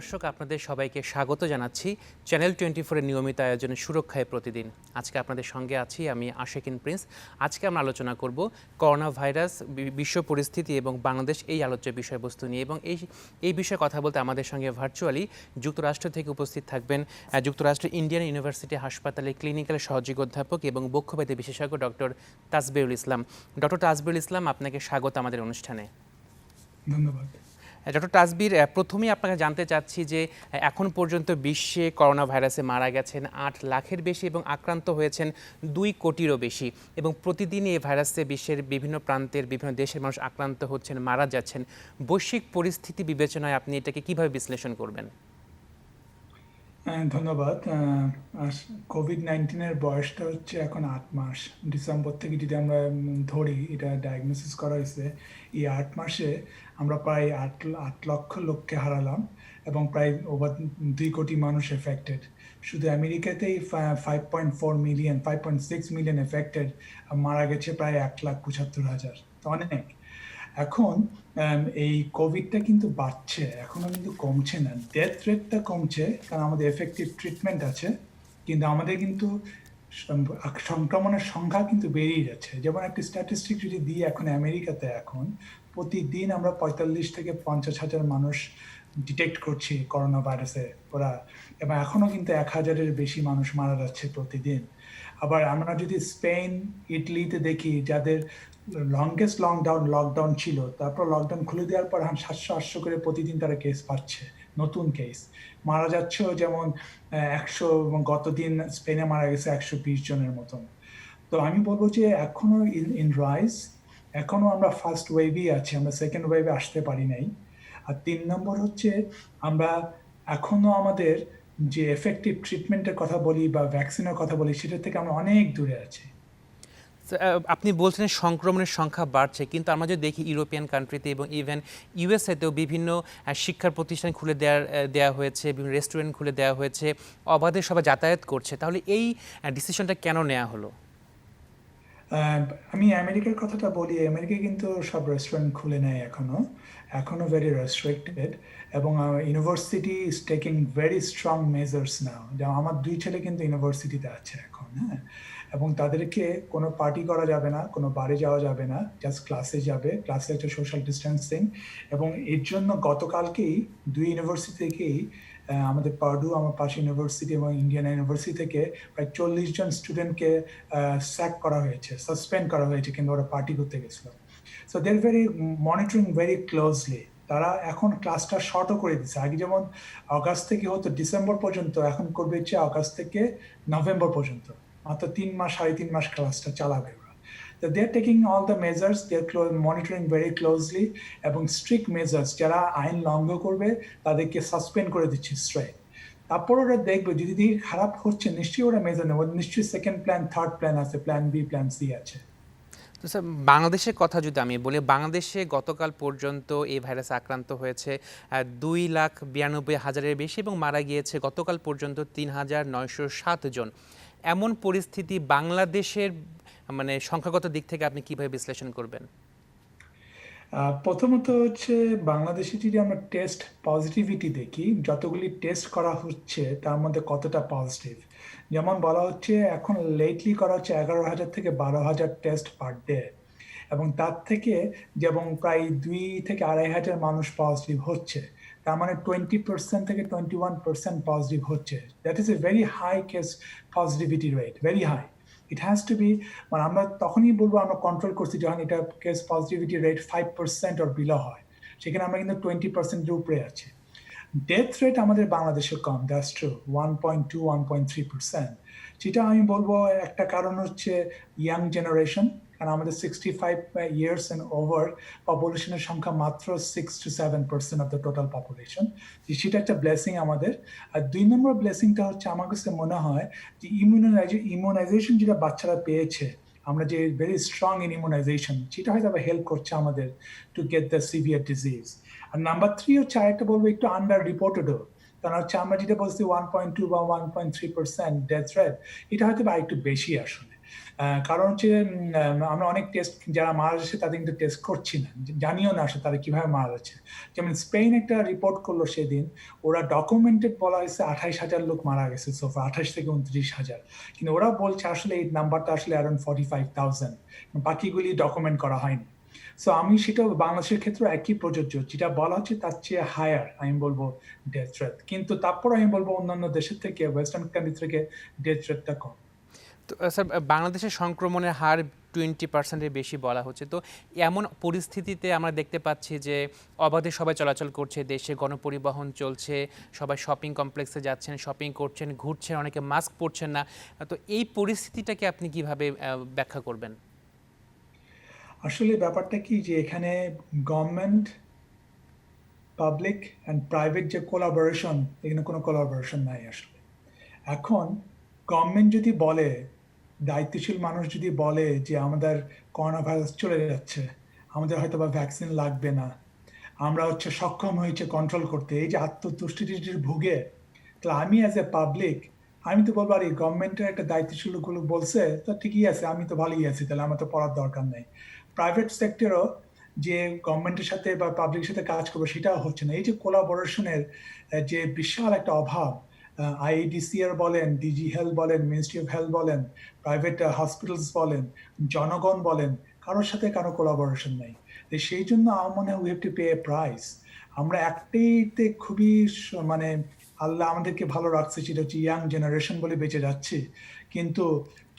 দর্শক আপনাদের সবাইকে স্বাগত জানাচ্ছি চ্যানেল 24 এর নিয়মিত আয়োজনে সুরক্ষায় প্রতিদিন। আজকে আপনাদের সঙ্গে আছি আমি আশেকিন প্রিন্স। আজকে আমরা আলোচনা করব করোনা ভাইরাস, বিশ্ব পরিস্থিতি এবং বাংলাদেশ এই আলোচ্য বিষয়বস্তু নিয়ে। এবং এই বিষয়ে কথা বলতে আমাদের সঙ্গে ভার্চুয়ালি যুক্তরাষ্ট্র থেকে উপস্থিত থাকবেন যুক্তরাষ্ট্রের ইন্ডিয়ান ইউনিভার্সিটি হাসপাতালে ক্লিনিক্যাল সহযোগী অধ্যাপক এবং বক্ষব্যাধি বিশেষজ্ঞ ডক্টর তাসবিরুল ইসলাম। ডক্টর তাসবিরুল ইসলাম, আপনাকে স্বাগত আমাদের অনুষ্ঠানে। ধন্যবাদ। ডক্টর তাসবির, প্রথমেই আপনাকে জানতে চাচ্ছি যে এখন পর্যন্ত বিশ্বে করোনা ভাইরাসে মারা গেছেন 8 লাখের বেশি এবং আক্রান্ত হয়েছেন 2 কোটিরও বেশি, এবং প্রতিদিনই এই ভাইরাসে বিশ্বের বিভিন্ন প্রান্তের বিভিন্ন দেশের মানুষ আক্রান্ত হচ্ছেন, মারা যাচ্ছেন। বৈশ্বিক পরিস্থিতি বিবেচনায় আপনি এটাকে কিভাবে বিশ্লেষণ করবেন? ধন্যবাদ। কোভিড-19 বয়সটা হচ্ছে এখন 8 মাস। ডিসেম্বর থেকে যদি আমরা ধরি, এটা ডায়াগনোসিস করা হয়েছে। এই 8 মাসে আমরা প্রায় 8 লক্ষ লোককে হারালাম এবং প্রায় ওভার 2 কোটি মানুষ এফেক্টেড। শুধু আমেরিকাতেই 5.6 মিলিয়ন এফেক্টেড, মারা গেছে প্রায় 1,75,000। তো অনেক। এখন এই কোভিডটা কিন্তু বাড়ছে, এখনো কিন্তু কমছে না। ডেথ রেটটা কমছে কারণ আমাদের এফেক্টিভ ট্রিটমেন্ট আছে, কিন্তু আমাদের কিন্তু সংক্রমণের সংখ্যা কিন্তু বেড়েই যাচ্ছে। যেমন একটা স্ট্যাটিস্টিক যদি দিই, এখন আমেরিকাতে এখন প্রতিদিন আমরা 45 থেকে 50,000 মানুষ ডিটেক্ট করছি করোনা ভাইরাসে ওরা, এবং এখনও কিন্তু 1,000-এর বেশি মানুষ মারা যাচ্ছে প্রতিদিন। আবার আমরা যদি স্পেন, ইটালিতে দেখি, যাদের লংগেস্ট লকডাউন ছিল, তারপর লকডাউন খুলে দেওয়ার পর 700-800 করে প্রতিদিন তারা কেস পাচ্ছে, নতুন কেস। মারা যাচ্ছেও যেমন 100, গতদিন স্পেনে মারা গেছে 120 জনের মতন। তো আমি বলবো যে এখনো ইন রাইজ, এখনো আমরা ফার্স্ট ওয়েভই আছি, আমরা সেকেন্ড ওয়েভে আসতে পারি নাই। আর 3 নম্বর হচ্ছে আমরা এখনো আমাদের যে এফেক্টিভ ট্রিটমেন্টের কথা বলি বা ভ্যাকসিনের কথা বলি, সেটা থেকে আমরা অনেক দূরে আছি। আপনি বলছেন সংক্রমণের সংখ্যা বাড়ছে, কিন্তু আমরা যদি দেখি ইউরোপিয়ান কান্ট্রিতে এবং ইভেন ইউএসএতেও বিভিন্ন শিক্ষার প্রতিষ্ঠান খুলে দেওয়া হয়েছে, বিভিন্ন রেস্টুরেন্ট খুলে দেওয়া হয়েছে, অবাধে সবাই যাতায়াত করছে। তাহলে এই ডিসিশনটা কেন নেওয়া হলো? আমি আমেরিকার কথাটা বলি। আমেরিকায় কিন্তু সব রেস্টুরেন্ট খুলে নেয় এখনো ভেরি রেস্ট্রিক্টেড, এবং university is taking very strong measures now. যেমন আমার 2 ছেলে কিন্তু ইউনিভার্সিটিতে আছে এখন, হ্যাঁ, এবং তাদেরকে কোনো পার্টি করা যাবে না, কোনো বারে যাওয়া যাবে না, জাস্ট ক্লাসে যাবে, ক্লাসে একটা সোশ্যাল ডিস্টেন্সিং। এবং এর জন্য গতকালকেই 2 ইউনিভার্সিটি থেকেই, আমাদের পার্ডু, আমার পাশে ইউনিভার্সিটি, এবং ইন্ডিয়ান ইউনিভার্সিটি থেকে প্রায় 40 জন স্টুডেন্টকে স্যাক করা হয়েছে, সাসপেন্ড করা হয়েছে, কিন্তু ওরা পার্টি করতে গেছিল। So they are very monitoring very closely. তারা এখন ক্লাসটা শর্টও করে দিচ্ছে। আগে যেমন অগাস্ট থেকে হতো ডিসেম্বর পর্যন্ত, এখন করবে হচ্ছে অগাস্ট থেকে নভেম্বর পর্যন্ত, মাত্র 3 মাস, 3.5 মাস ক্লাসটা চালাবে ওরা। So they're taking all the measures, they're monitoring very closely, এবং স্ট্রিক্ট মেজার্স। যারা আইন লঙ্ঘন করবে তাদেরকে সাসপেন্ড করে দিচ্ছে স্ট্রেট। তারপর ওরা দেখবে, যদি দেখি খারাপ হচ্ছে, নিশ্চয়ই ওরা মেজার নেবে, নিশ্চয়ই সেকেন্ড প্ল্যান, থার্ড প্ল্যান আছে, প্ল্যান বি, প্ল্যান সি আছে। তো স্যার, বাংলাদেশের কথা যদি আমি বলি, বাংলাদেশে গতকাল পর্যন্ত এই ভাইরাসে আক্রান্ত হয়েছে 2,92,000-এর বেশি এবং মারা গিয়েছে গতকাল পর্যন্ত 3,907 জন। এমন পরিস্থিতি বাংলাদেশের মানে সংখ্যাগত দিক থেকে আপনি কিভাবে বিশ্লেষণ করবেন? প্রথমত হচ্ছে, বাংলাদেশে যদি আমরা টেস্ট পজিটিভিটি দেখি, যতগুলি টেস্ট করা হচ্ছে তার মধ্যে কতটা পজিটিভ। যেমন বলা হচ্ছে এখন লেটলি করা হচ্ছে 11,000 থেকে 12,000 টেস্ট পার ডে, এবং তার থেকে যেমন প্রায় 2 থেকে 2,500 মানুষ পজিটিভ হচ্ছে। তার মানে 20% থেকে 21% পজিটিভ হচ্ছে। That is a very high case positivity rate, very high. It has to be, মানে আমরা তখনই বলবো আমরা কন্ট্রোল করছি যখন এটা case positivity rate 5% or below হয়। সেখানে আমরা কিন্তু 20%-এর উপরে আছি। ডেথ রেট আমাদের বাংলাদেশে কম, দ্যাটস ট্রু, 1.2, 1.3%। যেটা আমি বলবো একটা কারণ হচ্ছে ইয়াং জেনারেশন, কারণ আমাদের 65 ইয়ার্স অ্যান্ড ওভার পপুলেশনের সংখ্যা মাত্র 6-7% অফ দ্য টোটাল পপুলেশন। সেটা একটা ব্লেসিং আমাদের। আর 2 নম্বর ব্লেসিংটা হচ্ছে আমার কাছে মনে হয় যে ইমিউনাইজেশন যেটা বাচ্চারা পেয়েছে, আমরা যে ভেরি স্ট্রং ইন ইমিউনাইজেশন, সেটা হয়তো আবার হেল্প করছে আমাদের to get the severe disease. আর নাম্বার 3 হচ্ছে, আরেকটা বলবো, একটু আন্ডার রিপোর্টেডও। কারণ হচ্ছে আমরা যেটা বলছি 1.2 বা 1.3% ডেথ রেট, এটা হয়তো বা একটু বেশি আসলে। কারণ হচ্ছে আমরা অনেক টেস্ট যারা মারা যাচ্ছে তাদের কিন্তু টেস্ট করছি না, জানিও না আসলে তারা কিভাবে মারা যাচ্ছে। যেমন স্পেন একটা রিপোর্ট করলো সেদিন, ওরা ডকুমেন্টেড বলা হয়েছে 28,000 লোক মারা গেছে সোফা, 28 থেকে 29,000, কিন্তু ওরা বলছে আসলে এই নাম্বারটা আসলে অ্যারাউন্ড 45,000, বাকিগুলি ডকুমেন্ট করা হয়নি। সো আমি সেটা বাংলাদেশের ক্ষেত্রে একই প্রযোজ্য, যেটা বলা হচ্ছে তার চেয়ে হায়ার আমি বলবো ডেথ রেট, কিন্তু তারপর আমি বলবো অন্যান্য দেশের থেকে, ওয়েস্টার্ন কান্ট্রি থেকে ডেথ রেটটা কম। তো স্যার, বাংলাদেশের সংক্রমণের হার 20%-এর বেশি বলা হচ্ছে। তো এমন পরিস্থিতিতে আমরা দেখতে পাচ্ছি যে অবাধে সবাই চলাচল করছে, দেশে গণপরিবহন চলছে, সবাই শপিং কমপ্লেক্সে যাচ্ছেন, শপিং করছেন, ঘুরছেন, অনেকে মাস্ক পরছেন না। তো এই পরিস্থিতিটাকে আপনি কিভাবে ব্যাখ্যা করবেন? আসলে ব্যাপারটা কি যে এখানে গভর্নমেন্ট, পাবলিক অ্যান্ড প্রাইভেট যে কোলাবোরেশন, এখানে কোনো কোলাবোরেশন নাই আসলে। এখন গভর্নমেন্ট যদি বলে, দায়িত্বশীল মানুষ যদি বলে যে আমাদের করোনা ভাইরাস চলে যাচ্ছে, আমাদের হয়তো বা ভ্যাকসিন লাগবে না, আমরা হচ্ছে সক্ষম হয়েছে কন্ট্রোল করতে, এই যে আত্মতুষ্টির ভুগে, তাহলে আমি অ্যাজ এ পাবলিক আমি তো বলবো আরে গভর্নমেন্টের একটা দায়িত্বশীল গুলো বলছে তো ঠিকই আছে, আমি তো ভালোই আছি, তাহলে আমার তো পড়ার দরকার নেই। প্রাইভেট সেক্টরও যে গভর্নমেন্টের সাথে বা পাবলিকের সাথে কাজ করবে সেটাও হচ্ছে না। এই যে কোলাবোরেশনের যে বিশাল একটা অভাব, আইইডিসিআর বলেন, ডিজি হেলথ বলেন, মিনিস্ট্রি অফ হেলথ বলেন, প্রাইভেট হসপিটালস বলেন, জনগণ বলেন, কারোর সাথে কারো কোলাবোরেশন নেই। তো সেই জন্য আমার মনে হয় we have to pay A price. আমরা একটাইতে খুবই মানে আল্লাহ আমাদেরকে ভালো রাখছে, সেটা হচ্ছে ইয়াং জেনারেশন বলে বেঁচে যাচ্ছি, কিন্তু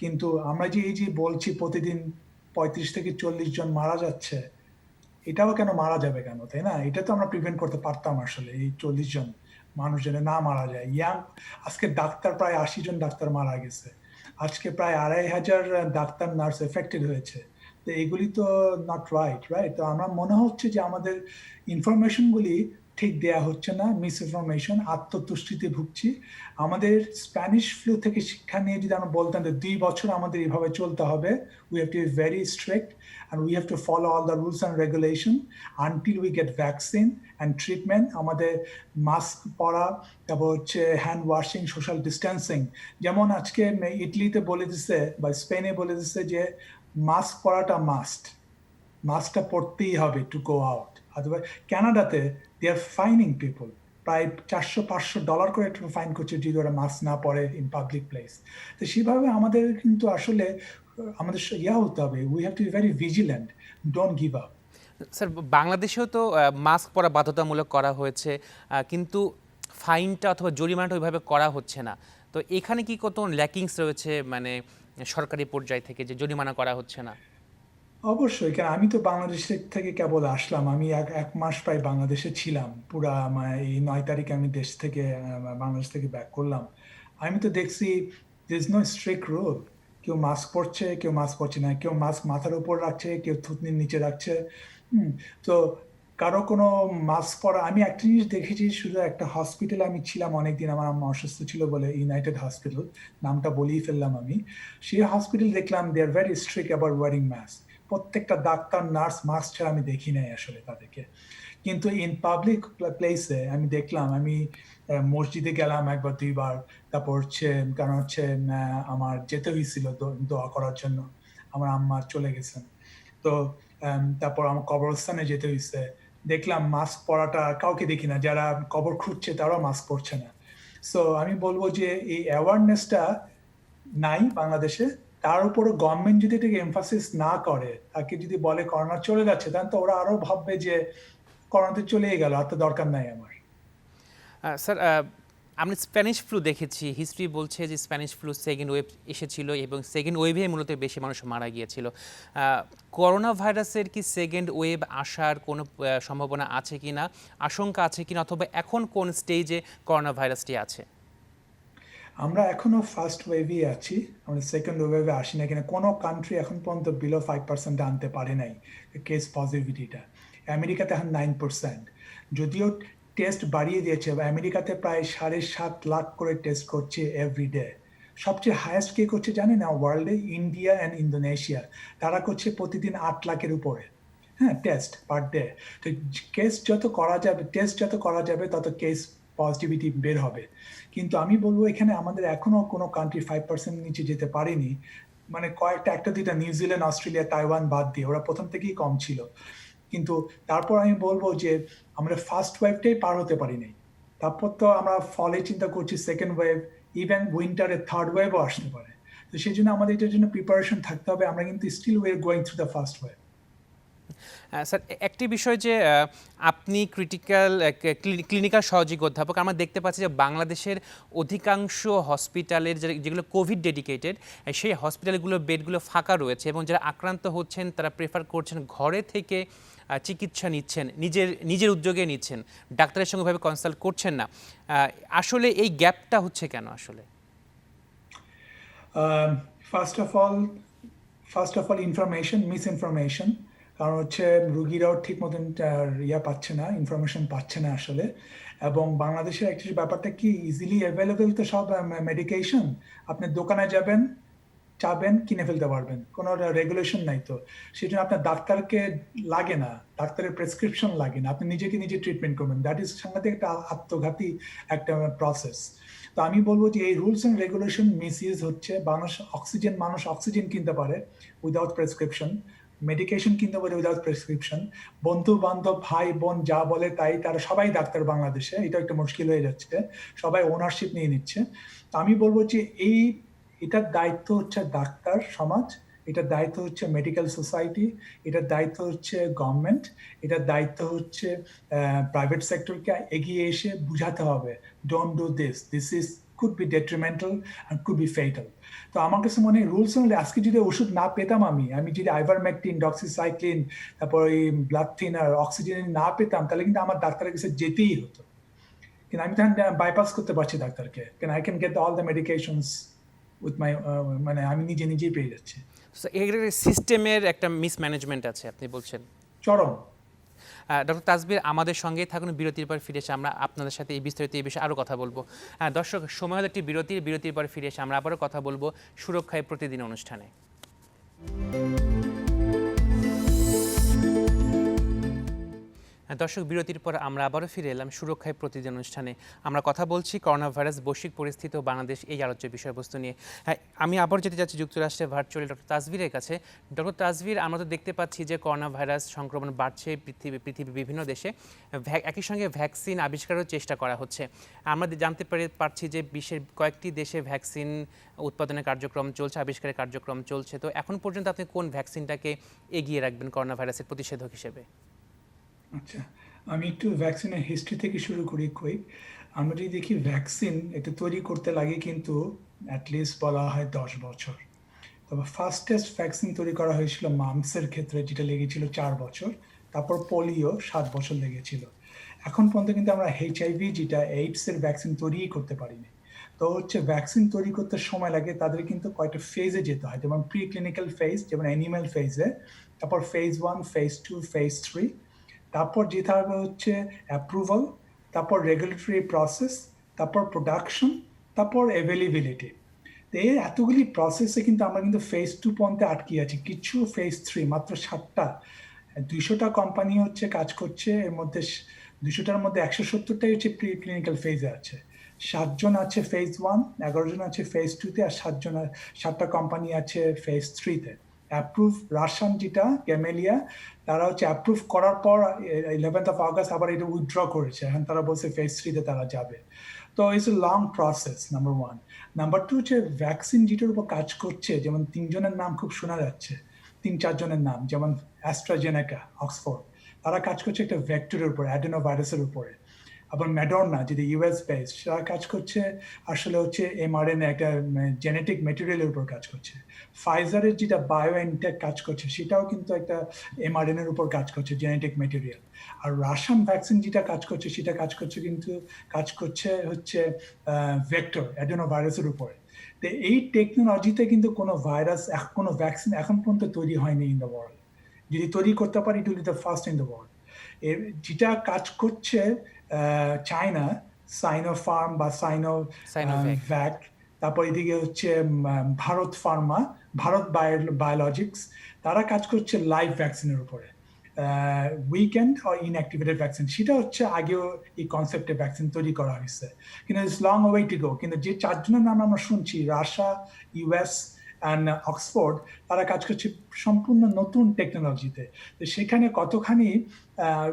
কিন্তু আমরা যে এই যে বলছি প্রতিদিন 35 থেকে 40 জন মারা যাচ্ছে, এটাও কেন মারা যাবে কেন, তাই না? এটা তো আমরা প্রিভেন্ট করতে পারতাম আসলে, এই 40 জন মানুষ যেন না মারা যায়। ইয়াং আজকে ডাক্তার প্রায় 80 জন ডাক্তার মারা গেছে, আজকে প্রায় 2,500 ডাক্তার নার্স এফেক্টেড হয়েছে। তো এগুলি তো নট রাইট, রাইট? তো আমার মনে হচ্ছে যে আমাদের ইনফরমেশনগুলি ঠিক দেয়া হচ্ছে না, মিস ইনফরমেশন, আত্মতুষ্টিতে ভুগছি। আমাদের স্প্যানিশ ফ্লু থেকে শিক্ষা নিয়ে যদি আমরা বলতাম যে 2 বছর আমাদের এইভাবে চলতে হবে, we have to be very strict and we have to follow all the rules and regulation until we get vaccine and treatment. আমাদের মাস্ক পরা, তারপর হচ্ছে হ্যান্ড ওয়াশিং, সোশ্যাল ডিস্টেন্সিং। যেমন আজকে ইটালিতে বলে দিচ্ছে বা স্পেনে বলে দিচ্ছে যে মাস্ক পরাটা মাস্ট, মাস্কটা পরতেই হবে টু গো আউট। অথবা কানাডাতে দে আর ফাইনিং পিপল, প্রায় $400-500 করে একটু ফাইন করছে যদি ওরা মাস্ক না পরে ইন পাবলিক প্লেস। তো সেভাবে আমাদের কিন্তু আসলে আমাদের হতে হবে, we have to be very vigilant, don't give up. Sir, বাংলাদেশেও তো মাস্ক পরা বাধ্যতামূলক করা হয়েছে, কিন্তু ফাইনটা অথবা জরিমানাটা ওইভাবে করা হচ্ছে না। তো এখানে কি কত ল্যাকিংস রয়েছে, মানে সরকারি পর্যায় থেকে যে জরিমানা করা হচ্ছে না? অবশ্যই, কারণ আমি তো বাংলাদেশ থেকে কেবল আসলাম, আমি এক মাস প্রায় বাংলাদেশে ছিলাম, পুরা এই 9 তারিখে আমি দেশ থেকে বাংলাদেশ থেকে ব্যাক করলাম। আমি তো দেখছি there is no strict rule, কেউ মাস্ক পরছে, কেউ মাস্ক পরছে না, কেউ মাস্ক মাথার উপর রাখছে, কেউ থুতনির নিচে রাখছে। তো কারো কোনো মাস্ক পরা, আমি একটা জিনিস দেখেছি, শুধু একটা হসপিটালে আমি ছিলাম অনেকদিন, আমার আম্মা অসুস্থ ছিল বলে, ইউনাইটেড হসপিটাল, নামটা বলেই ফেললাম আমি। সেই হসপিটাল দেখলাম they are very strict about wearing mask. প্রত্যেকটা ডাক্তার নার্স মাস্ক ছাড়া আমি দেখি নাই আসলে তাদেরকে। কিন্তু ইন পাবলিক প্লেসে আমি দেখলাম, আমি মসজিদে গেলাম একবার 2বার, তারপর হচ্ছে কারণ হচ্ছে আমার যেতে হয়েছিল দোয়া করার জন্য, আমার আম্মা চলে গেছেন। তো তারপর আমার কবরস্থানে যেতে হয়েছে, দেখলাম মাস্ক পরাটা কাউকে দেখি না, যারা কবর খুঁড়ছে তারাও মাস্ক পরছে না। সো আমি বলবো যে এই অ্যাওয়ারনেসটা নাই বাংলাদেশে। তার উপরে গভর্নমেন্ট যদি এটাকে এমফাসিস না করে, তাকে যদি বলে করোনা চলে যাচ্ছে, তাহলে তো ওরা আরো ভাববে যে করোনা তো চলেই গেল, আর তো দরকার নাই আমার। স্যার, আমি স্প্যানিশ ফ্লু দেখেছি, হিস্ট্রি বলছে যে স্প্যানিশ ফ্লু সেকেন্ড ওয়েভ এসেছিল এবং সেকেন্ড ওয়েভে মূলত বেশি মানুষ মারা গিয়েছিল। করোনা ভাইরাসের কি সেকেন্ড ওয়েভ আসার কোনো সম্ভাবনা আছে কি না, আশঙ্কা আছে কিনা, অথবা এখন কোন স্টেজে করোনা ভাইরাসটি আছে? আমরা এখনো ফার্স্ট ওয়েভই আছি, আমরা সেকেন্ড ওয়েভে আসি না, কিনা কোনো কান্ট্রি এখন পর্যন্ত বিলো 5% আনতে পারে নাই কেস পজিটিভিটিটা। আমেরিকাতে এখন 9%, যদিও টেস্ট বাড়িয়ে দিয়েছে, আমেরিকাতে প্রায় 7.5 লাখ করে টেস্ট করছে এভরিডে। সবচেয়ে হায়েস্ট কে করছে জানি না ওয়ার্ল্ডে, ইন্ডিয়া অ্যান্ড ইন্দোনেশিয়া, তারা করছে প্রতিদিন 8 লাখের উপরে, হ্যাঁ, টেস্ট পার ডে। তো কেস যত করা যাবে, টেস্ট যত করা যাবে, তত কেস পজিটিভিটি বের হবে। কিন্তু আমি বলবো এখানে আমাদের এখনো কোনো কান্ট্রি 5% নিচে যেতে পারেনি। মানে কয়েকটা একটা দুইটা নিউজিল্যান্ড অস্ট্রেলিয়া তাইওয়ান বাদ দিয়ে ওরা প্রথম থেকেই কম ছিল, কিন্তু তারপর আমি বলবো যে আমরা ফার্স্ট ওয়েভটাই পার হতে পারি নাই। তারপর তো আমরা ফলে চিন্তা করছি সেকেন্ড ওয়েভ, ইভেন উইন্টারে থার্ড ওয়েভও আসতে পারে। তো সেই জন্য আমাদের এটার জন্য প্রিপারেশন থাকতে হবে। আমরা কিন্তু still we are going through the first wave. Sir, একটি বিষয় যে আপনি ক্লিনিক্যাল সহযোগী অধ্যাপক, আমরা দেখতে পাচ্ছি যে বাংলাদেশের অধিকাংশ হসপিটালের যেগুলো কোভিড ডেডিকেটেড, সেই হসপিটালগুলোর বেডগুলো ফাঁকা রয়েছে এবং যারা আক্রান্ত হচ্ছেন তারা প্রেফার করছেন ঘরে থেকে চিকিৎসা নিচ্ছেন, নিজের উদ্যোগে নিচ্ছেন, ডাক্তারের সঙ্গে ভাবে কনসাল্ট করছেন না। আসলে এই গ্যাপটা হচ্ছে কেন আসলে? First of all information, miss information. কারণ হচ্ছে রুগীরাও ঠিক মতন পাচ্ছে না, ইনফরমেশন পাচ্ছে না আসলে। এবং বাংলাদেশের একটি ব্যাপারটা কি, ইজিলি অ্যাভেলেবেল তো সব মেডিকেশন, আপনি দোকানে যাবেন, চাবেন, কিনে ফেলতে পারবেন, কোনো রেগুলেশন নাই। তো সেই জন্য আপনার ডাক্তারকে লাগে না, ডাক্তারের প্রেসক্রিপশন লাগে না, আপনি নিজেকে নিজে ট্রিটমেন্ট করবেন। দ্যাট ইজ সাংঘাতিক একটা আত্মঘাতী একটা প্রসেস। তো আমি বলবো যে এই রুলস এন্ড রেগুলেশন মিসইউজ হচ্ছে। মানুষ অক্সিজেন কিনতে পারে উইদাউট প্রেসক্রিপশন, মেডিকেশন কিনতে পারে উইদাউট প্রেসক্রিপশন। বন্ধু বান্ধব ভাই বোন যা বলে তাই, তারা সবাই ডাক্তার বাংলাদেশে, এটা একটা মুশকিল হয়ে যাচ্ছে, সবাই ওনারশিপ নিয়ে নিচ্ছে। তো আমি বলবো যে এটার দায়িত্ব হচ্ছে ডাক্তার সমাজ, এটার দায়িত্ব হচ্ছে মেডিকেল সোসাইটি, এটার দায়িত্ব হচ্ছে গভর্নমেন্ট, এটার দায়িত্ব হচ্ছে প্রাইভেট সেক্টরকে এগিয়ে এসে বুঝাতে হবে, don't do this is could be detrimental and could be fatal. তো আমার কাছে মনে হয় রুলস অনুযায়ী আজকে যদি ওষুধ না পেতাম, আমি যদি আইভারমেকটিন, ডক্সিসাইক্লিন, তারপর ওই ব্লাড থিনার, অক্সিজেন না পেতাম, তাহলে কিন্তু আমার ডাক্তারের কাছে যেতেই হতো। কিন্তু আমি তখন বাইপাস করতে পারছি ডাক্তারকে, কেন I can get all the medications with my, মানে আমি নিজেই পেয়ে যাচ্ছি। সিস্টেমের একটা মিসম্যানেজমেন্ট আছে আপনি বলছেন। চরম। ডক্টর তাসবির আমাদের সঙ্গেই থাকুন, বিরতির পর ফিরে এসে আমরা আপনাদের সাথে এই বিস্তারিত এই বিষয়ে আরও কথা বলবো। দর্শক, সময় হলো একটি বিরতির পর ফিরে এসে আমরা আবারও কথা বলবো সুরক্ষায় প্রতিদিন অনুষ্ঠানে। দর্শক, বিরতির পর আমরা আবারও ফিরে এলাম সুরক্ষায় প্রতিদিন অনুষ্ঠানে। আমরা কথা বলছি করোনা ভাইরাস, বৈশ্বিক পরিস্থিতি ও বাংলাদেশ, এই আলোচ্য বিষয়বস্তু নিয়ে। আমি আবার যেতে যাচ্ছি যুক্তরাষ্ট্রে ভার্চুয়ালি ডক্টর তাসবিরের কাছে। ডক্টর তাসবির, আমরা তো দেখতে পাচ্ছি যে করোনা ভাইরাস সংক্রমণ বাড়ছে পৃথিবীর বিভিন্ন দেশে, একই সঙ্গে ভ্যাকসিন আবিষ্কারেরও চেষ্টা করা হচ্ছে। আমরা জানতে পারছি যে বিশ্বের কয়েকটি দেশে ভ্যাকসিন উৎপাদনের কার্যক্রম চলছে, আবিষ্কারের কার্যক্রম চলছে। তো এখন পর্যন্ত আপনি কোন ভ্যাকসিনটাকে এগিয়ে রাখবেন করোনা ভাইরাসের প্রতিষেধক হিসেবে? আচ্ছা, আমি একটু ভ্যাকসিনের হিস্ট্রি থেকে শুরু করি কুইক। আমরা যদি দেখি ভ্যাকসিন এটা তৈরি করতে লাগে কিন্তু অ্যাটলিস্ট বলা হয় 10 বছর। তবে ফার্স্টেস্ট ভ্যাকসিন তৈরি করা হয়েছিল মাম্পসের ক্ষেত্রে, যেটা লেগেছিল 4 বছর। তারপর পোলিও 7 বছর লেগেছিল। এখন পর্যন্ত কিন্তু আমরা HIV, যেটা এইডস এর ভ্যাকসিন তৈরিই করতে পারিনি। তো হচ্ছে ভ্যাকসিন তৈরি করতে সময় লাগে, তাদের কিন্তু কয়েকটা ফেজে যেতে হয়, যেমন প্রি ক্লিনিক্যাল ফেজ, যেমন অ্যানিম্যাল ফেজে, তারপর ফেজ 1, ফেজ 2, ফেজ 3, তারপর যেতে হবে হচ্ছে অ্যাপ্রুভাল, তারপর রেগুলেটরি প্রসেস, তারপর প্রোডাকশন, তারপর অ্যাভেলেবিলিটি। তো এই এতগুলি প্রসেসে কিন্তু আমরা কিন্তু ফেজ 2 পর্যন্ত আটকে আছি, কিছু ফেজ 3, মাত্র 7টা, 200টা কোম্পানি হচ্ছে কাজ করছে, এর মধ্যে 200টার মধ্যে 170টাই হচ্ছে প্রি ক্লিনিক্যাল ফেজে আছে। 7জন আছে ফেজ 1, 11জন আছে ফেজ 2-তে, আর 7টা কোম্পানি আছে ফেজ 3-তে। অ্যাপ্রুভ রাশিয়ান যেটা গ্যামেলিয়া, তারা হচ্ছে অ্যাপ্রুভ করার পর 11th of August আবার এটা উইথড্র করেছে, এখন তারা বলছে ফেজ 3-তে তারা যাবে। তো it's a long process, number 1। Number 2 হচ্ছে ভ্যাকসিন যেটার উপর কাজ করছে, যেমন 3জনের নাম খুব শোনা যাচ্ছে, 3-4জনের নাম, যেমন অ্যাস্ট্রাজেনেকা, অক্সফোর্ড, তারা কাজ করছে একটা ভেক্টরের উপর, অ্যাডেনো ভাইরাসের উপরে। আবার ম্যাডর্না যেটা US বেসড, তারা কাজ করছে আসলে হচ্ছে mRNA, একটা জেনেটিক মেটেরিয়ালের উপর কাজ করছে। ফাইজারের যেটা বায়োএনটেক কাজ করছে, সেটাও কিন্তু একটা mRNA এর উপর কাজ করছে, জেনেটিক মেটেরিয়াল। আর রাশিয়ান ভ্যাকসিন যেটা কাজ করছে, সেটা কাজ করছে হচ্ছে ভেক্টর, অ্যাডেনো ভাইরাসের উপরে। তো এই টেকনোলজিতে কিন্তু কোনো ভ্যাকসিন এখন পর্যন্ত তৈরি হয়নি ইন দ্য ওয়ার্ল্ড। যদি তৈরি করতে পারি, it will be the first in the world. যেটা কাজ করছে চায়না, সাইনোফার্ম বা সাইনোভ্যাক, তারপর এদিকে হচ্ছে ভারত বায়োলজিক্স, তারা কাজ করছে লাইভ ভ্যাকসিনের উপরে, উইকেন্ড আর ইনঅ্যাক্টিভেটেড ভ্যাকসিন। সেটা হচ্ছে আগেও এই কনসেপ্টে ভ্যাকসিন তৈরি করা হয়েছে, কিন্তু it's long way to go. কিন্তু যে 4জনের নাম আমরা শুনছি, রাশিয়া, US অ্যান্ড অক্সফোর্ড, তারা কাজ করছে সম্পূর্ণ নতুন টেকনোলজিতে। তো সেখানে কতখানি আহ,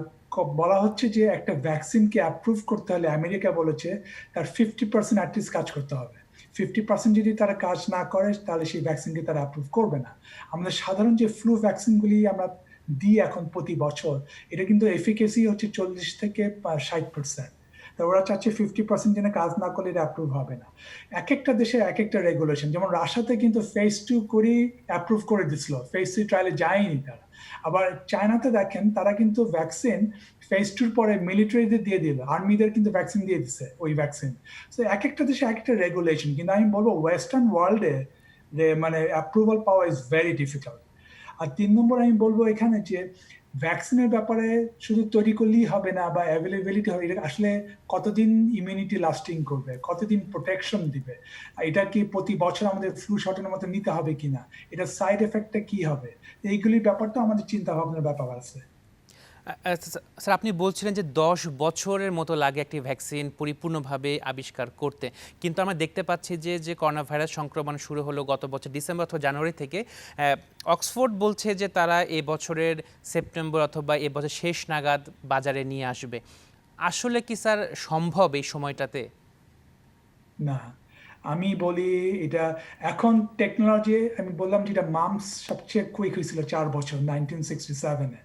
বলা হচ্ছে যে একটা ভ্যাকসিনকে অ্যাপ্রুভ করতে হলে আমেরিকা বলেছে তার 50% অ্যাটলিস্ট কাজ করতে হবে। 50% যদি তারা কাজ না করে তাহলে সেই ভ্যাকসিনকে তারা অ্যাপ্রুভ করবে না। আমাদের সাধারণ যে ফ্লু ভ্যাকসিনগুলি আমরা দিই এখন প্রতি বছর, এটা কিন্তু এফিকেসি হচ্ছে 40 থেকে 60%। তো ওরা চাচ্ছে 50% যেন কাজ না করলে এটা অ্যাপ্রুভ হবে না। এক একটা দেশে এক একটা রেগুলেশন, যেমন রাশিয়াতে কিন্তু ফেজ 2 করেই অ্যাপ্রুভ করে দিছিল, ফেজ 3 ট্রায়ালে যায়নি তারা। আবার চায়নাতে দেখেন তারা কিন্তু ভ্যাকসিন ফেজ 2 পরে মিলিটারিদের দিয়ে দিল, আর্মিদের কিন্তু ভ্যাকসিন দিয়ে দিচ্ছে ওই ভ্যাকসিন। তো এক একটা দেশে এক একটা রেগুলেশন, কিন্তু আমি বলবো ওয়েস্টার্ন ওয়ার্ল্ডে মানে অ্যাপ্রুভাল পাওয়া ইজ ভেরি ডিফিকাল্ট। আর 3 নম্বর আমি বলবো এখানে যে ভ্যাকসিনের ব্যাপারে শুধু তৈরি করলেই হবে না বা অ্যাভেলেবিলিটি হবে, এটা আসলে কতদিন ইমিউনিটি লাস্টিং করবে, কতদিন প্রোটেকশন দিবে, এটা কি প্রতি বছর আমাদের ফ্লু শটের মতো নিতে হবে কিনা, এটা সাইড এফেক্টটা কি হবে, এইগুলির ব্যাপারটা আমাদের চিন্তা ভাবনার ব্যাপার আছে। স্যার, আপনি বলছিলেন যে 10 বছরের মতো লাগে একটি ভ্যাকসিন পরিপূর্ণভাবে আবিষ্কার করতে, কিন্তু আমরা দেখতে পাচ্ছি যে যে করোনা ভাইরাস সংক্রমণ শুরু হলো গত বছর ডিসেম্বর অথবা জানুয়ারি থেকে। অক্সফোর্ড বলছে যে তারা এ বছরের সেপ্টেম্বর অথবা এ বছর শেষ নাগাদ বাজারে নিয়ে আসবে। আসলে কি স্যার সম্ভব এই সময়টাতে? না, আমি বলি এটা এখন টেকনোলজি, আমি বললাম যেটা মামস সবচেয়ে কুইক হয়েছিল 4 বছর 1967-এ।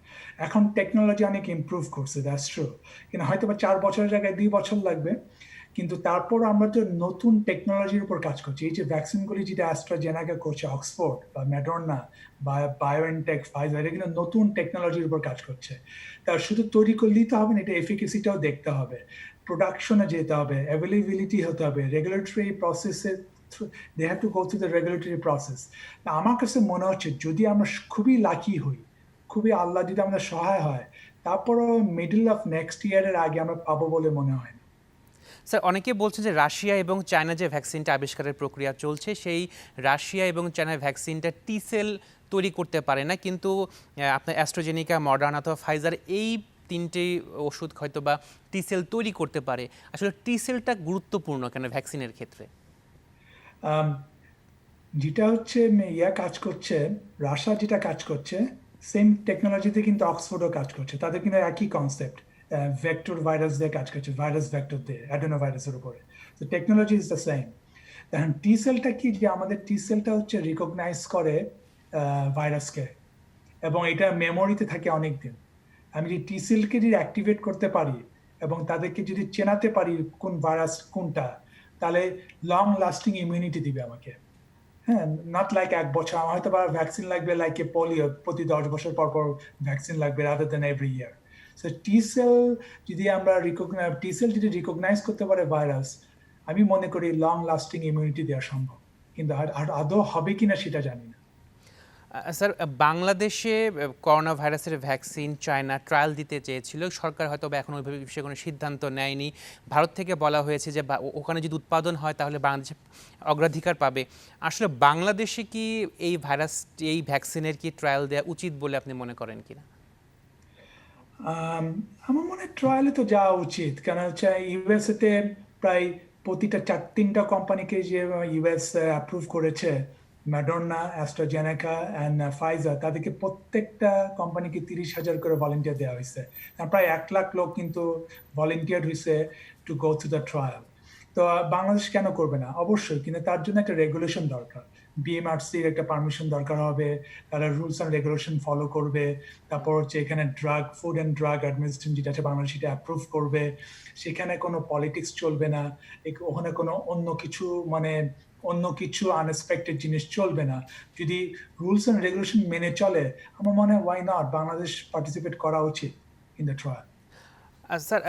এখন টেকনোলজি অনেক ইমপ্রুভ করছে, দ্যাটস ট্রু, কিন্তু হয়তো বা 4 বছরের জায়গায় 2 বছর লাগবে। কিন্তু তারপর আমরা তো নতুন টেকনোলজির উপর কাজ করছি। এই যে ভ্যাকসিনগুলি যেটা অ্যাস্ট্রাজেনেকা করছে, অক্সফোর্ড বা ম্যাডর্না বা বায়োএনটেক, ফাইজার, এগুলো নতুন টেকনোলজির উপর কাজ করছে। তার শুধু তৈরি করলেই তো হবে না, এটা এফিকেসিটাও দেখতে হবে, প্রোডাকশনে যেতে হবে, অ্যাভেলেবিলিটি হতে হবে, রেগুলেটরি প্রসেসে they have to go through the regulatory process. আমার কাছে মনে হচ্ছে যদি আমরা খুবই লাকি হই, খুবই আল্লাহ যদি আমাদের সহায় হয়, তারপরও মিডল অফ নেক্সট ইয়ারের আগে আমরা পাবো বলে মনে হয় না। স্যার, অনেকে বলছেন যে রাশিয়া এবং চায়না যে ভ্যাকসিনটা আবিষ্কারের প্রক্রিয়া চলছে, সেই রাশিয়া এবং চায়নার ভ্যাকসিনটা টি সেল তৈরি করতে পারে না, কিন্তু আপনার অ্যাস্ট্রাজেনিকা, মডার্না অথবা ফাইজার এই তিনটে ওষুধ হয়তো বা টি সেল তৈরি করতে পারে। আসলে টি সেলটা গুরুত্বপূর্ণ কেন ভ্যাকসিনের ক্ষেত্রে? আম, যেটা হচ্ছে ইয়া কাজ করছে, রাশিয়া যেটা কাজ করছে সেম টেকনোলজিতে কিন্তু অক্সফোর্ডও কাজ করছে, তাদের কিন্তু একই কনসেপ্ট, ভেক্টর ভাইরাস দিয়ে কাজ করছে, ভাইরাস ভেক্টর দিয়ে অ্যাডেনো ভাইরাসের উপরে। তো টেকনোলজি ইজ দ্য সেম। এখন টি সেলটা কি, যে আমাদের টি সেলটা হচ্ছে রিকগনাইজ করে ভাইরাসকে, এবং এটা মেমোরিতে থাকে অনেক দিন। আমি যদি টি সেলকে যদি অ্যাক্টিভেট করতে পারি এবং তাদেরকে যদি চেনাতে পারি কোন ভাইরাস কোনটা, তাহলে লং লাস্টিং ইমিউনিটি দিবে আমাকে। হ্যাঁ, নট লাইক 1 বছর, আমার হয়তো বা ভ্যাকসিন লাগবে লাইক এ পোলিও, প্রতি 10 বছর পর পর ভ্যাকসিন লাগবে, rather than every year. So টি সেল যদি আমরা টি সেল যদি রিকগনাইজ করতে পারে ভাইরাস, আমি মনে করি লং লাস্টিং ইমিউনিটি দেওয়া সম্ভব। কিন্তু আর আদৌ হবে কিনা সেটা জানি না। স্যার, বাংলাদেশে করোনা ভাইরাসের ভ্যাকসিন চায়না ট্রায়াল দিতে চেয়েছিল, সরকার হয়তো বা এখন ওইভাবে বিষয়ে কোনো সিদ্ধান্ত নেয়নি। ভারত থেকে বলা হয়েছে যে ওখানে যদি উৎপাদন হয় তাহলে বাংলাদেশে অগ্রাধিকার পাবে। আসলে বাংলাদেশে কি এই ভাইরাস, এই ভ্যাকসিনের কি ট্রায়াল দেওয়া উচিত বলে আপনি মনে করেন কিনা? আম, আমার মনে হয় ট্রায়ালে তো যাওয়া উচিত, কারণ হচ্ছে ইউএসএ তে প্রায় প্রতিটা 4-3টা কোম্পানিকে যে ইউএস অ্যাপ্রুভ করেছে, ম্যাডর্না, অ্যাস্ট্রাজেনেকা অ্যান্ড ফাইজার, তাদেরকে প্রত্যেকটা কোম্পানিকে 30,000 করে ভলেন্টিয়ার দেওয়া হয়েছে। প্রায় 1 লাখ লোক কিন্তু ভলেন্টিয়ার হয়েছে two go through the trial. তো বাংলাদেশ কেন করবে না? অবশ্যই, কিন্তু তার জন্য একটা রেগুলেশন দরকার, বিএমআরসির একটা পারমিশন দরকার হবে, তারা রুলস অ্যান্ড রেগুলেশন ফলো করবে। তারপর হচ্ছে এখানে ফুড অ্যান্ড ড্রাগ অ্যাডমিনিস্ট্রেশন যেটা আছে বাংলাদেশ, সেটা অ্যাপ্রুভ করবে। সেখানে কোনো পলিটিক্স চলবে না, ওখানে কোনো অন্য কিছু আনএক্সপেক্টেড জিনিস চলবে না। যদি রুলস অ্যান্ড রেগুলেশন মেনে চলে, আমার মনে হয় ওয়াই নট, বাংলাদেশ পার্টিসিপেট করা উচিত ইন দ্য ট্রায়াল। স্যার,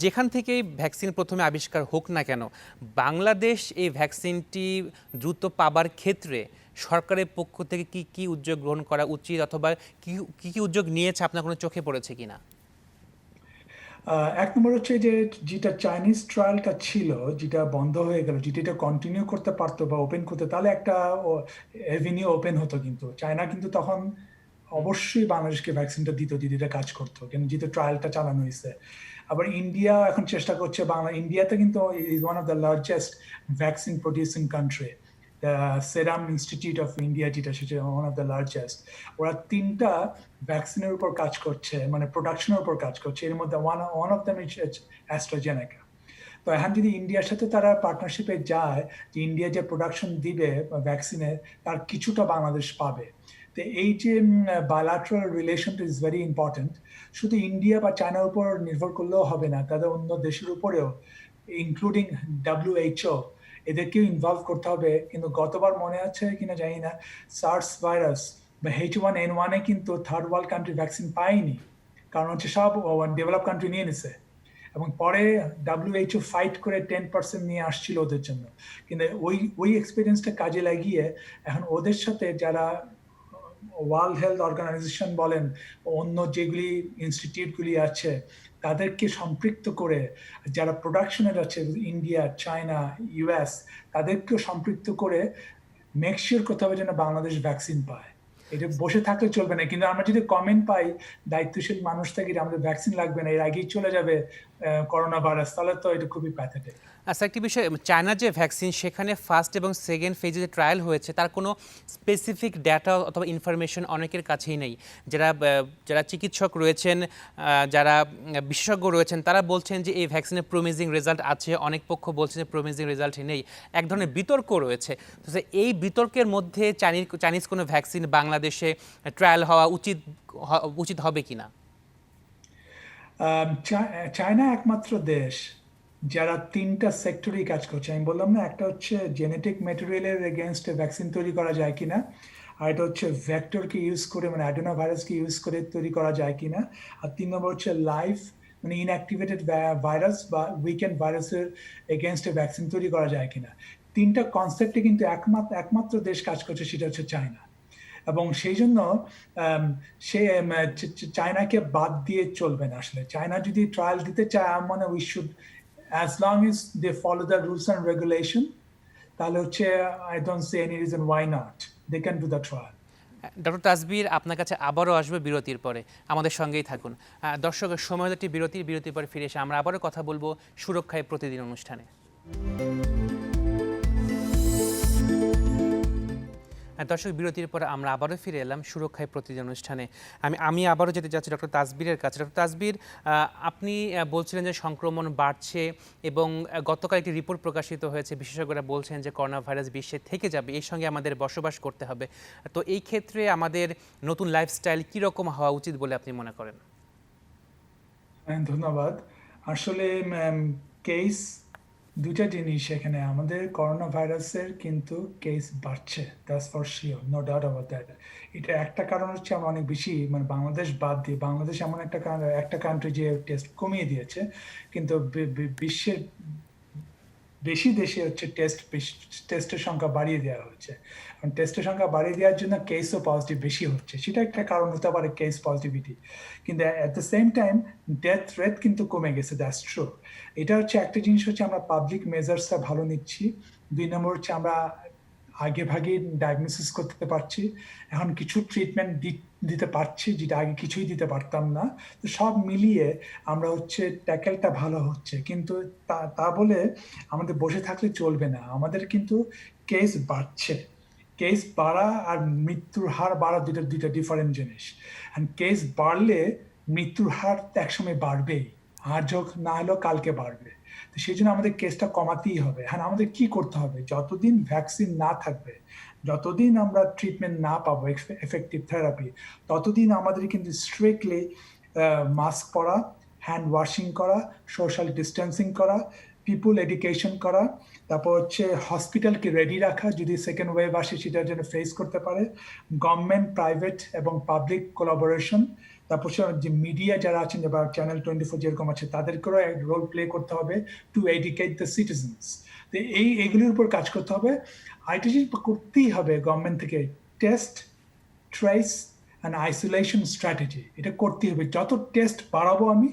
যেখান থেকেই ভ্যাকসিন প্রথমে আবিষ্কার হোক না কেন, বাংলাদেশ এই ভ্যাকসিনটি দ্রুত পাবার ক্ষেত্রে সরকারের পক্ষ থেকে কি কি উদ্যোগ গ্রহণ করা উচিত, অথবা কি কি কি উদ্যোগ নিয়েছে আপনার কোনো চোখে পড়েছে কিনা? 1 নম্বর হচ্ছে যে যেটা চাইনিজ ট্রায়ালটা ছিল, যেটা বন্ধ হয়ে গেল, যেটা এটা কন্টিনিউ করতে পারতো বা ওপেন করতে, তাহলে একটা এভিনিউ ওপেন হতো। কিন্তু চায়না কিন্তু তখন অবশ্যই বাংলাদেশকে ভ্যাকসিনটা দিত যদি এটা কাজ করতো, কিন্তু যেহেতু ট্রায়ালটা চালানো হয়েছে। আবার ইন্ডিয়া এখন চেষ্টা করছে, ইন্ডিয়াতে কিন্তু is one of the largest vaccine producing country. Serum Institute of India, যেটা সেটা ওয়ান অফ দ্য লার্জেস্ট, ওরা 3টা ভ্যাকসিনের উপর কাজ করছে, মানে প্রোডাকশনের উপর কাজ করছে। এর মধ্যে one of them is AstraZeneca. তো এখন যদি ইন্ডিয়ার সাথে তারা পার্টনারশিপে যায়, যে ইন্ডিয়া যে প্রোডাকশন দিবে ভ্যাকসিনের, তার কিছুটা বাংলাদেশ পাবে। তো এই যে বায়োল্যাটারাল রিলেশনটা ইজ ভেরি ইম্পর্টেন্ট। শুধু ইন্ডিয়া বা চায়নার উপর নির্ভর করলেও হবে না, তাদের অন্য দেশের উপরেও, ইনক্লুডিং WHO, এদেরকেও ইনভলভ করতে হবে। কিন্তু গতবার মনে আছে কিনা জানি না, সার্স ভাইরাস বা H1N1 কিন্তু থার্ড ওয়ার্ল্ড কান্ট্রি ভ্যাকসিন পায়নি, কারণ হচ্ছে সব ডেভেলপ কান্ট্রি নিয়ে নিছে। এবং পরে WHO ফাইট করে 10% নিয়ে আসছিল ওদের জন্য। কিন্তু ওই এক্সপিরিয়েন্সটা কাজে লাগিয়ে এখন ওদের সাথে যারা ওয়ার্ল্ড হেলথ অর্গানাইজেশন বলেন, অন্য যেগুলি ইনস্টিটিউটগুলি আছে, তাদেরকে সম্পৃক্ত করে, যারা প্রোডাকশনের আছে ইন্ডিয়া, চায়না, US, তাদেরকেও সম্পৃক্ত করে মেক শিওর করতে হবে যেন বাংলাদেশ ভ্যাকসিন পায়। এটা বসে থাকলে চলবে না। কিন্তু আমরা যদি কমেন্ট পাই দায়িত্বশীল মানুষ থেকে যে আমাদের ভ্যাকসিন লাগবে না, এর আগেই চলে যাবে করোনা ভাইরাস, তাহলে তো এটা খুবই প্যাথেটিক। আচ্ছা, একটি বিষয়, চায়নার যে ভ্যাকসিন, সেখানে ফার্স্ট এবং সেকেন্ড ফেজে যে ট্রায়াল হয়েছে, তার কোনো স্পেসিফিক ডাটা অথবা ইনফরমেশন অনেকের কাছেই নেই। যারা যারা চিকিৎসক রয়েছেন, যারা বিশেষজ্ঞ রয়েছেন, তারা বলছেন যে এই ভ্যাকসিনের প্রমিজিং রেজাল্ট আছে, অনেক পক্ষ বলছেন যে প্রমিজিং রেজাল্ট নেই। এক ধরনের বিতর্ক রয়েছে। তো এই বিতর্কের মধ্যে চাইনিজ কোনো ভ্যাকসিন বাংলাদেশে ট্রায়াল হওয়া উচিত হবে কিনা? চায়না একমাত্র দেশ যারা 3টা সেক্টরেই কাজ করছে। আমি বললাম না, একটা হচ্ছে জেনেটিক ম্যাটেরিয়ালের এগেনস্ট ভ্যাকসিন তৈরি করা যায় কিনা, আর এটা হচ্ছে ভেক্টরকে ইউজ করে, মানে অ্যাডেনো ভাইরাসকে ইউজ করে তৈরি করা যায় কিনা, আর 3 নম্বর হচ্ছে লাইভ, মানে ইনঅ্যাক্টিভেটেড ভাইরাস বা উইকেন্ড ভাইরাসের এগেনস্টে ভ্যাকসিন তৈরি করা যায় কিনা। 3টা কনসেপ্টে কিন্তু একমাত্র দেশ কাজ করছে, সেটা হচ্ছে চায়না। এবং সেই জন্য সে চায়নাকে বাদ দিয়ে চলবে না। আসলে চায়না যদি ট্রায়াল দিতে চায়, আমার মনে we should, as long as they follow the rules and regulation, তাহলে হচ্ছে I don't see any reason why not, they can do the trial. Doctor Tasbir, আপনার কাছে আবারও আসবে বিরতির পরে, আমাদের সঙ্গেই থাকুন। দর্শকের সময় একটি বিরতির পরে ফিরে এসে আমরা আবারও কথা বলবো সুরক্ষায় প্রতিদিন অনুষ্ঠানে। দর্শক, বিরতির পরে আমরা আবারও ফিরে এলাম সুরক্ষায় প্রতিদিন অনুষ্ঠানে। আমি আবারও যেতে চাচ্ছি ডক্টর তাসবিরের কাছে। ডক্টর তাসবির, আপনি বলছিলেন যে সংক্রমণ বাড়ছে এবং গতকাল একটি রিপোর্ট প্রকাশিত হয়েছে, বিশেষজ্ঞরা বলছেন যে করোনা ভাইরাস বিশ্বে থেকে যাবে, এর সঙ্গে আমাদের বসবাস করতে হবে। তো এই ক্ষেত্রে আমাদের নতুন লাইফস্টাইল কীরকম হওয়া উচিত বলে আপনি মনে করেন? ধন্যবাদ। আসলে কেস, দুইটা জিনিস এখানে। আমাদের করোনা ভাইরাসের কিন্তু কেস বাড়ছে, that's for sure, no doubt about that. এটা একটা কারণ হচ্ছে আমরা অনেক বেশি, মানে বাংলাদেশ বাদ দিয়ে, বাংলাদেশ এমন একটা কান্ট্রি যে টেস্ট কমিয়ে দিয়েছে, কিন্তু বিশ্বের বেশি দেশে হচ্ছে টেস্টের সংখ্যা বাড়িয়ে দেওয়া হচ্ছে। কারণ টেস্টের সংখ্যা বাড়িয়ে দেওয়ার জন্য কেসও পজিটিভ বেশি হচ্ছে, সেটা একটা কারণ হতে পারে, কেস পজিটিভিটি। কিন্তু at the same time death rate কিন্তু কমে গেছে, দ্যাটস ট্রু। এটা হচ্ছে একটা জিনিস, হচ্ছে আমরা পাবলিক মেজার্সটা ভালো নিচ্ছি। 2 নম্বর হচ্ছে আমরা আগে ভাগে ডায়াগনোসিস করতে পারছি, এখন কিছু ট্রিটমেন্ট দিতে পারছি, যেটা আগে কিছুই দিতে পারতাম না। তো সব মিলিয়ে আমরা হচ্ছে ট্যাকেলটা ভালো হচ্ছে। কিন্তু তা বলে আমাদের বসে থাকলে চলবে না, আমাদের কিন্তু কেস বাড়ছে। কেস বাড়া আর মৃত্যুর হার বাড়া দুইটা ডিফারেন্ট জিনিস। আর কেস বাড়লে মৃত্যুর হার একসময় বাড়বেই, আজ হোক না হলেও কালকে বাড়বে। তো সেই জন্য আমাদের কেসটা কমাতেই হবে। হ্যাঁ, আমাদের কি করতে হবে, যতদিন ভ্যাকসিন না থাকবে, যতদিন আমরা ট্রিটমেন্ট না পাবো, এফেক্টিভ থেরাপি, ততদিন আমাদের কিন্তু স্ট্রিক্টলি মাস্ক পরা, হ্যান্ড ওয়াশিং করা, সোশ্যাল ডিস্টেন্সিং করা, পিপুল এডুকেশন করা, তারপর হচ্ছে হসপিটালকে রেডি রাখা যদি সেকেন্ড ওয়েভ আসে সেটার জন্য ফেস করতে পারে, গভর্নমেন্ট, প্রাইভেট এবং পাবলিক কোলাবোরেশন, তারপর যে মিডিয়া যারা আছেন, বা চ্যানেল 24 যেরকম আছে, তাদেরকেও রোল প্লে করতে হবে টু এডুকেট দ্য সিটিজেন্স। তো এইগুলির উপর কাজ করতে হবে। আরেকটা জিনিস করতেই হবে গভর্নমেন্ট থেকে, test, trace and isolation strategy, এটা করতেই হবে। যত টেস্ট বাড়াবো আমি,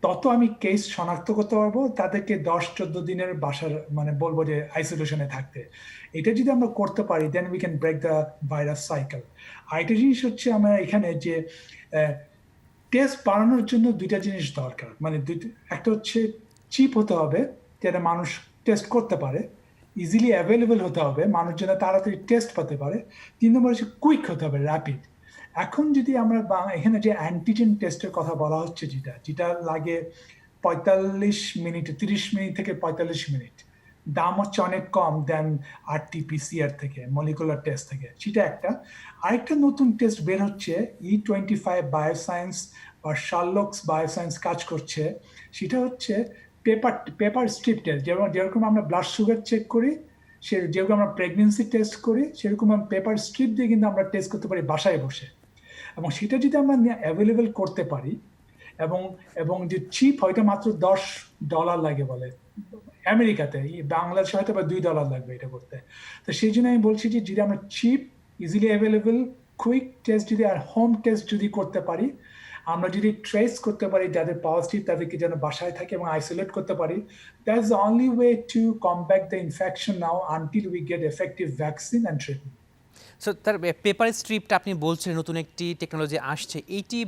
তত আমি কেস শনাক্ত করতে পারবো, তাদেরকে 10-14 দিনের বাসার, মানে বলবো যে আইসোলেশনে থাকতে। এটা যদি আমরা করতে পারি, then we can break the virus cycle. আরেকটা জিনিস হচ্ছে আমরা এখানে যে টেস্ট বাড়ানোর জন্য দুইটা জিনিস দরকার, মানে একটা হচ্ছে চিপ হতে হবে, যাতে মানুষ টেস্ট করতে পারে, ইজিলি অ্যাভেলেবল হতে হবে, মানুষ যেন তাড়াতাড়ি টেস্ট পেতে পারে। 3 নম্বর হচ্ছে কুইক হতে হবে, র্যাপিড। এখন যদি আমরা এখানে যে অ্যান্টিজেন টেস্টের কথা বলা হচ্ছে, যেটা যেটা লাগে 45 মিনিট, 30 মিনিট থেকে 45 মিনিট, দাম হচ্ছে অনেক কম দেন RT-PCR থেকে, মলিকুলার টেস্ট থেকে, সেটা একটা। আরেকটা নতুন টেস্ট বের হচ্ছে, E25 বায়োসায়েন্স বা শার্লকস বায়োসায়েন্স কাজ করছে, সেটা হচ্ছে পেপার পেপার স্ট্রিপ টেস্ট। যেরকম আমরা ব্লাড সুগার চেক করি, যেরকম আমরা প্রেগনেন্সি টেস্ট করি, সেরকম আমরা পেপার স্ট্রিপ দিয়ে কিন্তু আমরা টেস্ট করতে পারি বাসায় বসে। এবং সেটা যদি আমরা অ্যাভেলেবেল করতে পারি, এবং এবং যে চিপ হয়তো মাত্র $10 লাগে বলে আমেরিকাতে, বাংলাদেশে হয়তো বা $2 লাগবে এটা করতে। তো সেই জন্য আমি বলছি যে যদি আমরা cheap, easily available, quick test যদি আর হোম টেস্ট যদি করতে পারি, আমরা যদি ট্রেস করতে পারি যাদের পজিটিভ তাদেরকে যেন বাসায় থাকে এবং আইসোলেট করতে পারি, that's the only way to combat the infection now until we get effective vaccine and treatment. So তার পেপার স্ট্রিপটা আপনি বলছিলেন নতুন একটি টেকনোলজি আসছে, এইটি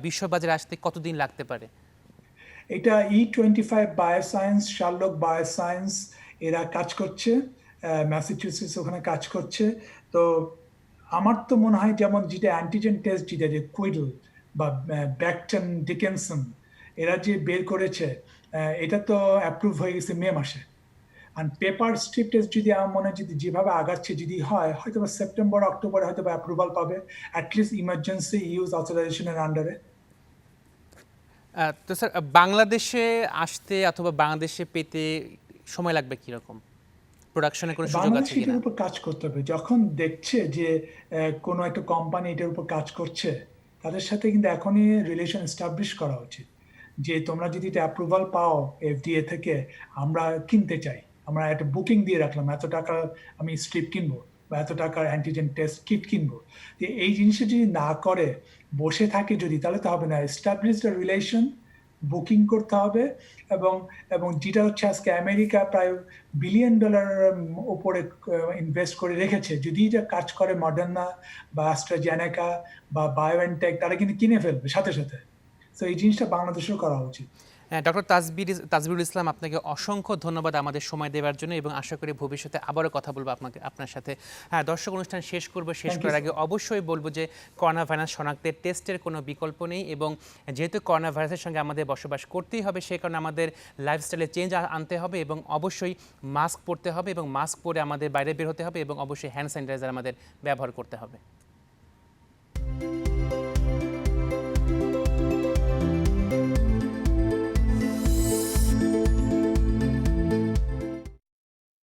বিশ্ববাজারে আসতে কতদিন লাগতে পারে? এটা E25 বায়োসায়েন্স, শার্লক বায়োসায়েন্স এরা কাজ করছে, ম্যাসাচুসেটস ওখানে কাজ করছে। তো আমার তো মনে হয় যেমন যেটা অ্যান্টিজেন টেস্ট, যেটা যে কুইডল বা ব্যাকটন ডিকেনসন এরা যে বের করেছে, এটা তো অ্যাপ্রুভ হয়ে গেছে মে মাসে। আর পেপার স্ট্রিপ টেস্ট যদি আমার মনে হয় যদি যেভাবে আগাচ্ছে যদি হয়, হয়তো বা সেপ্টেম্বর অক্টোবরে হয়তো বা অ্যাপ্রুভাল পাবে, অ্যাটলিস্ট ইমার্জেন্সি ইউজ অথরাইজেশনের আন্ডারে। তো স্যার, বাংলাদেশে আসতে অথবা বাংলাদেশে পেতে সময় লাগবে কিরকম? প্রোডাকশনের কোনো সুযোগ বাংলাদেশ আছে কিনা? এটার উপর কাজ করতে হবে। যখন দেখছে যে কোনো একটা কোম্পানি এটার উপর কাজ করছে, তাদের সাথে কিন্তু এখনই রিলেশন এস্টাবলিশ করা উচিত, যে তোমরা যদি এটা অ্যাপ্রুভাল পাও FDA থেকে, আমরা কিনতে চাই, আমরা একটা বুকিং দিয়ে রাখলাম, এত টাকা আমি স্ট্রিপ কিনবো বা এত টাকার অ্যান্টিজেন টেস্ট কিট কিনবো। যে এই জিনিসটা যদি না করে, বসে থাকে যদি, তাহলে তো হবে না। এস্টাবলিশ দ্য রিলেশন, বুকিং করতে হবে। এবং এবং যেটা হচ্ছে আজকে আমেরিকা প্রায় $1 বিলিয়ন উপরে ইনভেস্ট করে রেখেছে, যদি এটা কাজ করে মডার্না বা অ্যাস্ট্রাজেনেকা বা বায়োএনটেক, তারা কিন্তু কিনে ফেলবে সাথে সাথে। তো এই জিনিসটা বাংলাদেশেও করা উচিত। হ্যাঁ, ডক্টর তাজবিরুল ইসলাম, আপনাকে অসংখ্য ধন্যবাদ আমাদের সময় দেওয়ার জন্য, এবং আশা করি ভবিষ্যতে আবারও কথা বলবো আপনার সাথে। হ্যাঁ দর্শক, অনুষ্ঠান শেষ থ্যাংক ইউ করার আগে স্যার। অবশ্যই বলবো যে করোনা ভাইরাস শনাক্তের টেস্টের কোনো বিকল্প নেই, এবং যেহেতু করোনা ভাইরাসের সঙ্গে আমাদের বসবাস করতেই হবে, সেই কারণে আমাদের লাইফস্টাইলে চেঞ্জ আনতে হবে, এবং অবশ্যই মাস্ক পরতে হবে, এবং মাস্ক পরে আমাদের বাইরে বের হতে হবে, এবং অবশ্যই হ্যান্ড স্যানিটাইজার আমাদের ব্যবহার করতে হবে।